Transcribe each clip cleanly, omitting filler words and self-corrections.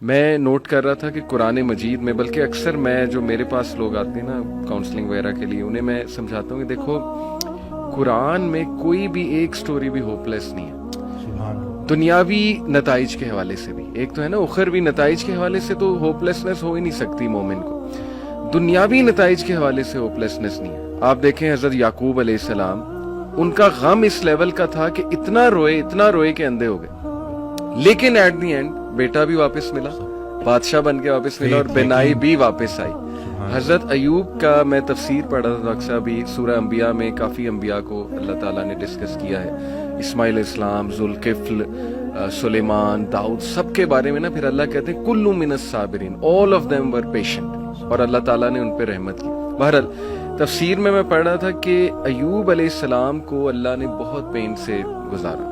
میں نوٹ کر رہا تھا کہ قرآن مجید میں، بلکہ اکثر میں جو میرے پاس لوگ آتے ہیں نا کاؤنسلنگ وغیرہ کے لیے، انہیں میں سمجھاتا ہوں کہ دیکھو قرآن میں کوئی بھی ایک سٹوری بھی ہوپ لیس نہیں ہے، دنیاوی نتائج کے حوالے سے بھی، ایک تو ہے نا اخروی نتائج کے حوالے سے تو ہوپ لیسنس ہو ہی نہیں سکتی مومن کو، دنیاوی نتائج کے حوالے سے ہوپ لیسنس نہیں ہے۔ آپ دیکھیں حضرت یعقوب علیہ السلام، ان کا غم اس لیول کا تھا کہ اتنا روئے کہ اندھے ہو گئے، لیکن ایٹ دی اینڈ بیٹا بھی واپس ملا، بادشاہ بن کے واپس ملا، اور بینائی بھی واپس آئی۔ حضرت ایوب کا میں تفسیر پڑھا تھا ڈاکٹر صاحب، سورہ انبیاء میں کافی انبیاء کو اللہ تعالیٰ نے ڈسکس کیا ہے، اسماعیل علیہ السلام، ذوالکفل، سلیمان، داؤد، سب کے بارے میں نا پھر اللہ کہتے ہیں کل من الصابرین، all of them were patient, اور اللہ تعالیٰ نے ان پہ رحمت کی۔ بہرحال تفسیر میں پڑھ رہا تھا کہ ایوب علیہ السلام کو اللہ نے بہت پین سے گزارا،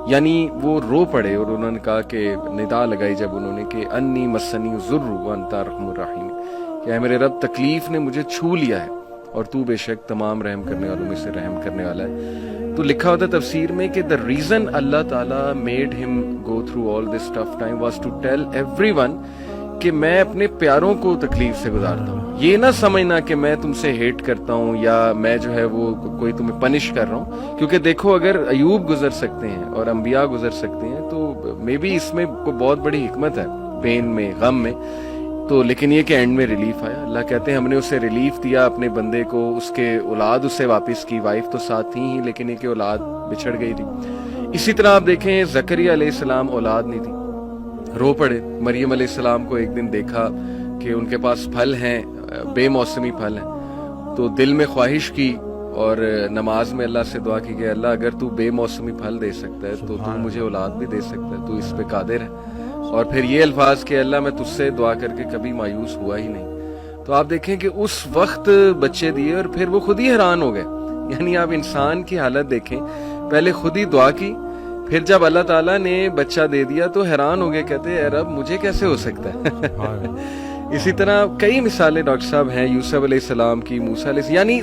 یعنی وہ رو پڑے، اور انہوں نے کہا کہ ندا لگائی جب انہوں نے کہ انی مسنی الضر وانت ارحم الراحمین، کہ اے میرے رب تکلیف نے مجھے چھو لیا ہے اور تو بے شک تمام رحم کرنے والوں میں سے رحم کرنے والا ہے۔ تو لکھا ہوتا ہے تفسیر میں کہ the reason اللہ تعالیٰ made him go through all this tough time was to tell everyone کہ میں اپنے پیاروں کو تکلیف سے گزارتا ہوں، یہ نہ سمجھنا کہ میں تم سے ہیٹ کرتا ہوں یا میں جو ہے وہ کوئی تمہیں پنش کر رہا ہوں، کیونکہ دیکھو اگر ایوب گزر سکتے ہیں اور انبیاء گزر سکتے ہیں تو مے بی اس میں کوئی بہت بڑی حکمت ہے، پین میں، غم میں، تو لیکن یہ کہ اینڈ میں ریلیف آیا۔ اللہ کہتے ہیں ہم نے اسے ریلیف دیا اپنے بندے کو، اس کے اولاد اسے واپس کی، وائف تو ساتھ تھی ہی لیکن یہ کہ اولاد بچھڑ گئی تھی۔ اسی طرح آپ دیکھیں زکریا علیہ السلام اولاد نہیں تھی، رو پڑے۔ مریم علیہ السلام کو ایک دن دیکھا کہ ان کے پاس پھل ہیں، بے موسمی پھل ہیں، تو دل میں خواہش کی اور نماز میں اللہ سے دعا کی کہ اللہ اگر تو بے موسمی پھل دے سکتا ہے تو تو مجھے اولاد بھی دے سکتا ہے، تو اس پہ قادر ہے۔ اور پھر یہ الفاظ کہ اللہ میں تجھ سے دعا کر کے کبھی مایوس ہوا ہی نہیں۔ تو آپ دیکھیں کہ اس وقت بچے دیے اور پھر وہ خود ہی حیران ہو گئے، یعنی آپ انسان کی حالت دیکھیں، پہلے خود ہی دعا کی، پھر جب اللہ تعالیٰ نے بچہ دے دیا تو حیران ہو گئے، کہتے اے رب مجھے کیسے ہو سکتا ہے۔ اسی طرح کئی مثالیں ڈاکٹر صاحب ہیں، یوسف علیہ السلام کی، موسیٰ علیہ السلام، یعنی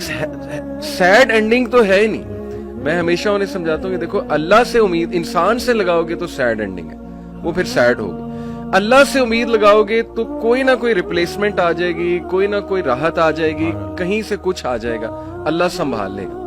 سیڈ اینڈنگ تو ہے ہی نہیں۔ میں ہمیشہ انہیں سمجھاتا ہوں کہ دیکھو اللہ سے امید انسان سے لگاؤ گے تو سیڈ اینڈنگ ہے، وہ پھر سیڈ ہوگی۔ اللہ سے امید لگاؤ گے تو کوئی نہ کوئی ریپلیسمنٹ آ جائے گی، کوئی نہ کوئی راحت آ جائے گی، کہیں سے کچھ آ جائے گا، اللہ سنبھال لے گا۔